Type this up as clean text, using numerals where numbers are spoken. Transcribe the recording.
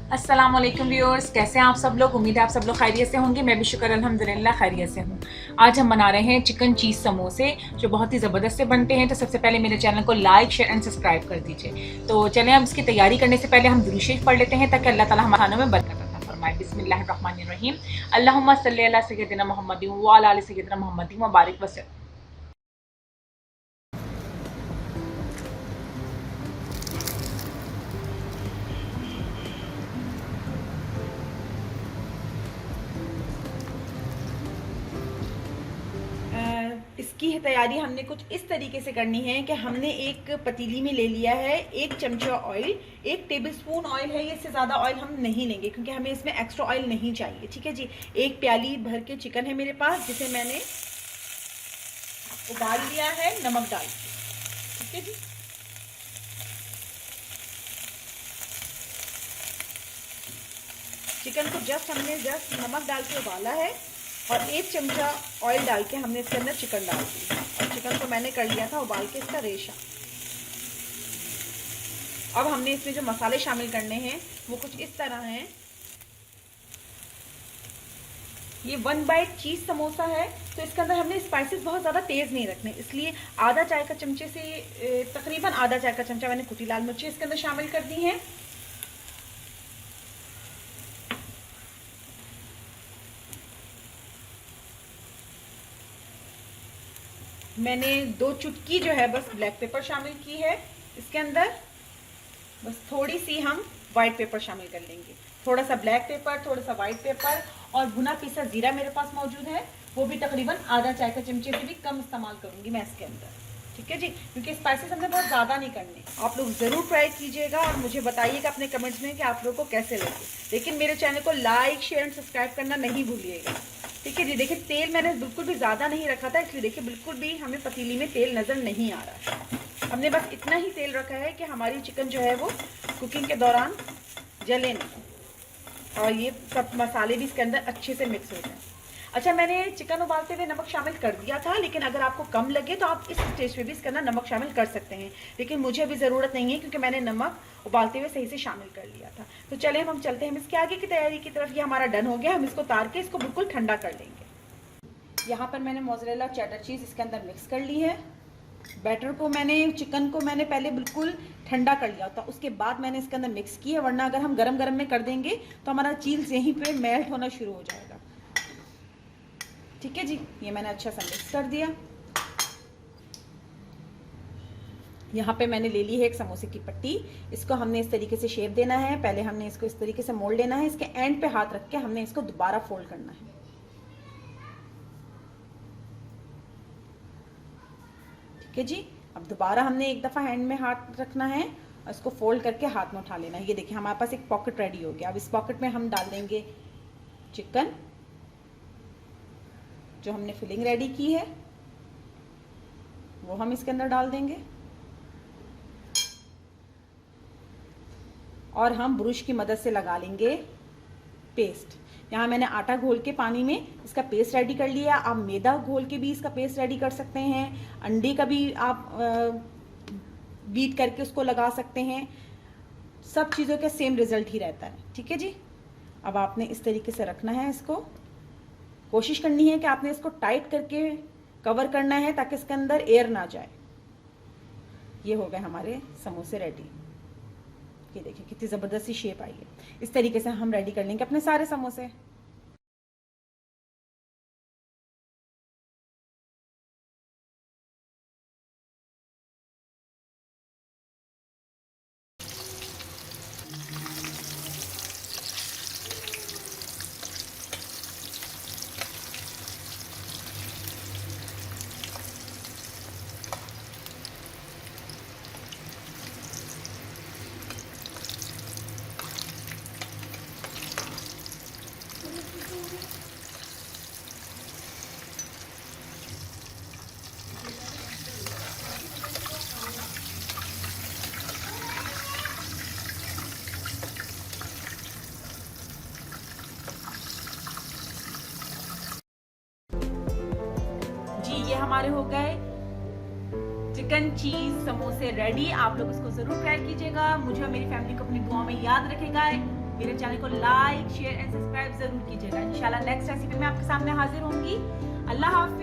अस्सलाम वालेकुम व्यूअर्स, कैसे हैं आप सब लोग। उम्मीद है आप सब लोग खैरियत से होंगे। मैं भी शुक्र अल्हम्दुलिल्लाह खैरियत से हूँ। आज हम बना रहे हैं चिकन चीज़ समोसे जो बहुत ही ज़बरदस्त से बनते हैं। तो सबसे पहले मेरे चैनल को लाइक शेयर एंड सब्सक्राइब कर दीजिए। तो चलें अब इसकी तैयारी करने से पहले हम दुरूद शरीफ पढ़ लेते हैं ताकि अल्लाह ताला हमारे खानों में बरकत अता फरमाए। बिस्मिल्लाहिर्रहमानिर्रहीम। अल्लाहुम्मा सल्ली अला सय्यदिना मुहम्मदिन व अला आलि सय्यदिना मुहम्मदिन व बारिक वसल्लम। इसकी तैयारी हमने कुछ इस तरीके से करनी है कि हमने एक पतीली में ले लिया है 1 चमचा ऑयल, 1 टेबलस्पून ऑयल है। इससे ज़्यादा ऑयल हम नहीं लेंगे क्योंकि हमें इसमें एक्स्ट्रा ऑयल नहीं चाहिए। ठीक है जी। 1 प्याली भर के चिकन है मेरे पास जिसे मैंने उबाल लिया है नमक डाल के। ठीक है जी। चिकन को हमने नमक डाल के उबाला है और 1 चमचा ऑयल डाल के हमने इसके अंदर चिकन डाल दिया और चिकन को मैंने कर लिया था उबाल के इसका रेशा। अब हमने इसमें जो मसाले शामिल करने हैं वो कुछ इस तरह हैं। ये 1 बाइट चीज़ समोसा है तो इसके अंदर हमने स्पाइसेस बहुत ज़्यादा तेज़ नहीं रखने, इसलिए आधा चाय का चमचे से तकरीबन आधा चाय का चमचा मैंने कुटी लाल मिर्ची इसके अंदर शामिल कर दी हैं। मैंने 2 चुटकी जो है बस ब्लैक पेपर शामिल की है इसके अंदर। बस थोड़ी सी हम वाइट पेपर शामिल कर लेंगे, थोड़ा सा ब्लैक पेपर, थोड़ा सा वाइट पेपर और भुना पीसा जीरा मेरे पास मौजूद है, वो भी तकरीबन आधा चाय का चमचे से भी कम इस्तेमाल करूंगी मैं इसके अंदर। ठीक है जी, क्योंकि स्पाइसेस हमने बहुत ज़्यादा नहीं करने। आप लोग ज़रूर ट्राई कीजिएगा और मुझे बताइएगा अपने कमेंट्स में कि आप लोगों को कैसे लगे। लेकिन मेरे चैनल को लाइक शेयर एंड सब्सक्राइब करना नहीं भूलिएगा। ठीक है जी। देखिए तेल मैंने बिल्कुल भी ज़्यादा नहीं रखा था, इसलिए देखिए बिल्कुल भी हमें पतीली में तेल नज़र नहीं आ रहा है। हमने बस इतना ही तेल रखा है कि हमारी चिकन जो है वो कुकिंग के दौरान जले नहीं और ये सब मसाले भी इसके अंदर अच्छे से मिक्स हो जाए। अच्छा, मैंने चिकन उबालते हुए नमक शामिल कर दिया था, लेकिन अगर आपको कम लगे तो आप इस स्टेज पे भी इसके अंदर नमक शामिल कर सकते हैं, लेकिन मुझे अभी ज़रूरत नहीं है क्योंकि मैंने नमक उबालते हुए सही से शामिल कर लिया था। तो चले हम चलते हैं इसके आगे की तैयारी की तरफ। ये हमारा डन हो गया, हम इसको उतार के इसको बिल्कुल ठंडा कर लेंगे। यहाँ पर मैंने मोज़रेला चेडर चीज़ इसके अंदर मिक्स कर ली है। बैटर को चिकन को मैंने पहले बिल्कुल ठंडा कर लिया था, उसके बाद मैंने इसके अंदर मिक्स किया, वरना अगर हम गरम गरम में कर देंगे तो हमारा चीज़ यहीं पे मेल्ट होना शुरू हो जाएगा। ठीक है जी। ये मैंने अच्छा सा मिक्स कर दिया। यहाँ पे मैंने ले ली है एक समोसे की पट्टी, इसको हमने इस तरीके से शेप देना है। पहले हमने इसको इस तरीके से मोड़ लेना है, इसके एंड पे हाथ रख के हमने इसको दोबारा फोल्ड करना है। ठीक है जी। अब दोबारा हमने एक दफ़ा हैंड में हाथ रखना है और इसको फोल्ड करके हाथ में उठा लेना है। ये देखिए हमारे पास एक पॉकेट रेडी हो गया। अब इस पॉकेट में हम डाल देंगे चिकन जो हमने फिलिंग रेडी की है, वो हम इसके अंदर डाल देंगे और हम ब्रश की मदद से लगा लेंगे पेस्ट। यहाँ मैंने आटा घोल के पानी में इसका पेस्ट रेडी कर लिया। आप मैदा घोल के भी इसका पेस्ट रेडी कर सकते हैं, अंडे का भी आप बीट करके उसको लगा सकते हैं। सब चीज़ों का सेम रिजल्ट ही रहता है। ठीक है जी। अब आपने इस तरीके से रखना है, इसको कोशिश करनी है कि आपने इसको टाइट करके कवर करना है ताकि इसके अंदर एयर ना जाए। ये हो गए हमारे समोसे रेडी। ये देखिए कितनी ज़बरदस्त शेप आई है। इस तरीके से हम रेडी कर लेंगे अपने सारे समोसे। ये हमारे हो गए चिकन चीज समोसे रेडी। आप लोग इसको जरूर ट्राई कीजिएगा। मुझे और मेरी फैमिली को अपनी दुआ में याद रखेगा। मेरे चैनल को लाइक शेयर एंड सब्सक्राइब जरूर कीजिएगा। इंशाल्लाह नेक्स्ट रेसिपी में आपके सामने हाजिर होंगी। अल्लाह हाफ़िज़।